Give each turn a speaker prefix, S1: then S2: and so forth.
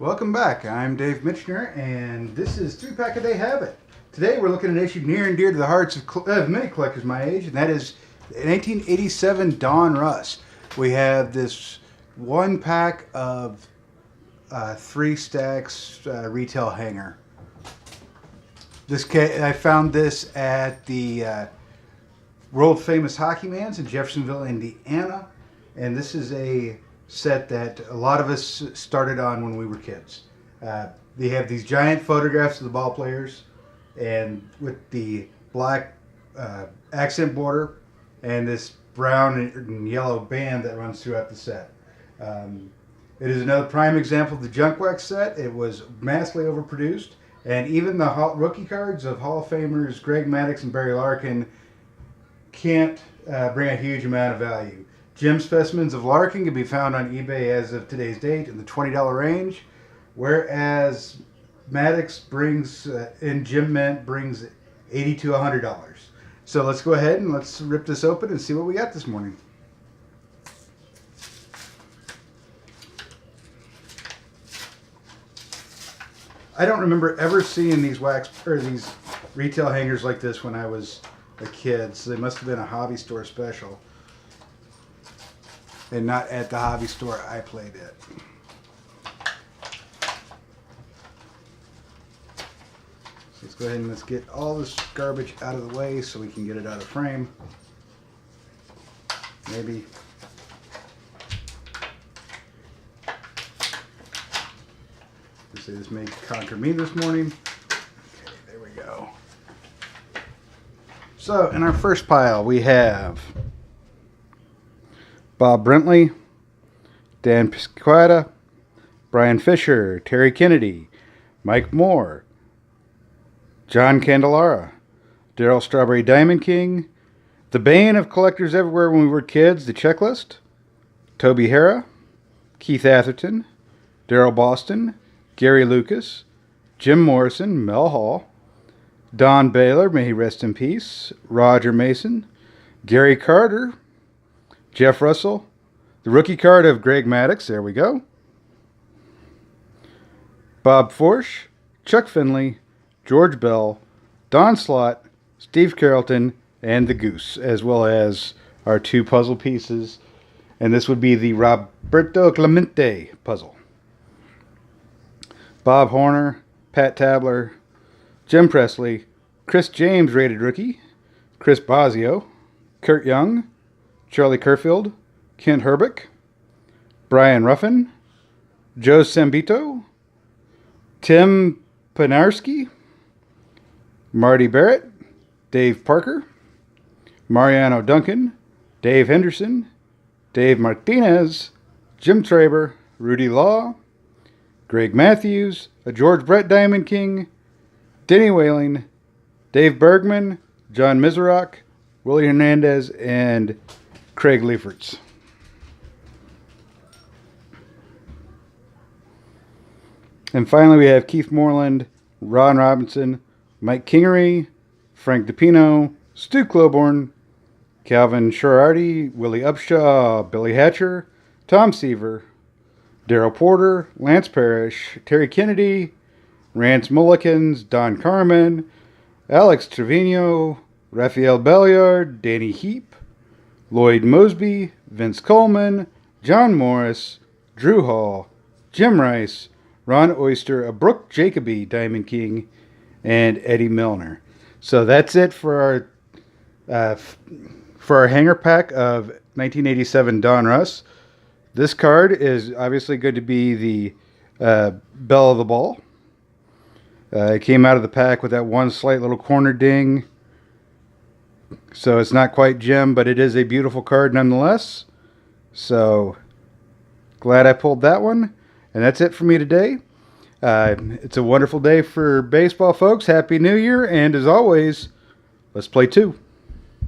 S1: Welcome back. I'm Dave Mitchner, and this is 3-Pack a Day Habit. Today we're looking at an issue near and dear to the hearts of many collectors my age, and that is 1987 Donruss. We have this one pack of 3 stacks retail hanger. I found this at the world famous Hockey Man's in Jeffersonville, Indiana, and this is a set that a lot of us started on when we were kids. They have these giant photographs of the ball players, and with the black accent border and this brown and yellow band that runs throughout the set. It is another prime example of the junk wax set. It was massively overproduced, and even the rookie cards of Hall of Famers Greg Maddux and Barry Larkin can't bring a huge amount of value. Gem specimens of Larkin can be found on eBay as of today's date in the $20 range, whereas Maddux brings, in Gem Mint, brings $80 to $100. So let's go ahead and let's rip this open and see what we got this morning. I don't remember ever seeing these these retail hangers like this when I was a kid, so they must have been a hobby store special. And not at the hobby store I played at. So let's go ahead and let's get all this garbage out of the way so we can get it out of frame. Maybe. Let's say this may conquer me this morning. Okay, there we go. So in our first pile we have Bob Brentley, Dan Piscata, Brian Fisher, Terry Kennedy, Mike Moore, John Candelara, Darryl Strawberry Diamond King, the bane of collectors everywhere when we were kids, the Checklist, Toby Hara, Keith Atherton, Daryl Boston, Gary Lucas, Jim Morrison, Mel Hall, Don Baylor, may he rest in peace, Roger Mason, Gary Carter, Jeff Russell, the rookie card of Greg Maddux, there we go, Bob Forsch, Chuck Finley, George Bell, Don Slott, Steve Carrollton, and the Goose, as well as our 2 puzzle pieces. And this would be the Roberto Clemente puzzle. Bob Horner, Pat Tabler, Jim Presley, Chris James rated rookie, Chris Bosio, Kurt Young, Charlie Kerfield, Kent Herbeck, Brian Ruffin, Joe Sambito, Tim Panarski, Marty Barrett, Dave Parker, Mariano Duncan, Dave Henderson, Dave Martinez, Jim Traber, Rudy Law, Greg Matthews, a George Brett Diamond King, Denny Whaling, Dave Bergman, John Miserock, Willie Hernandez, and Craig Leifertz. And finally we have Keith Moreland, Ron Robinson, Mike Kingery, Frank DePino, Stu Kloborn, Calvin Sherardi, Willie Upshaw, Billy Hatcher, Tom Seaver, Daryl Porter, Lance Parrish, Terry Kennedy, Rance Mullikins, Don Carmen, Alex Trevino, Raphael Belliard, Danny Heap, Lloyd Mosby, Vince Coleman, John Morris, Drew Hall, Jim Rice, Ron Oyster, a Brooke Jacoby Diamond King, and Eddie Milner. So that's it for our hanger pack of 1987 Donruss. This card is obviously going to be the belle of the ball. It came out of the pack with that one slight little corner ding. So it's not quite gem, but it is a beautiful card nonetheless. So glad I pulled that one. And that's it for me today. It's a wonderful day for baseball, folks. Happy New Year. And as always, let's play 2.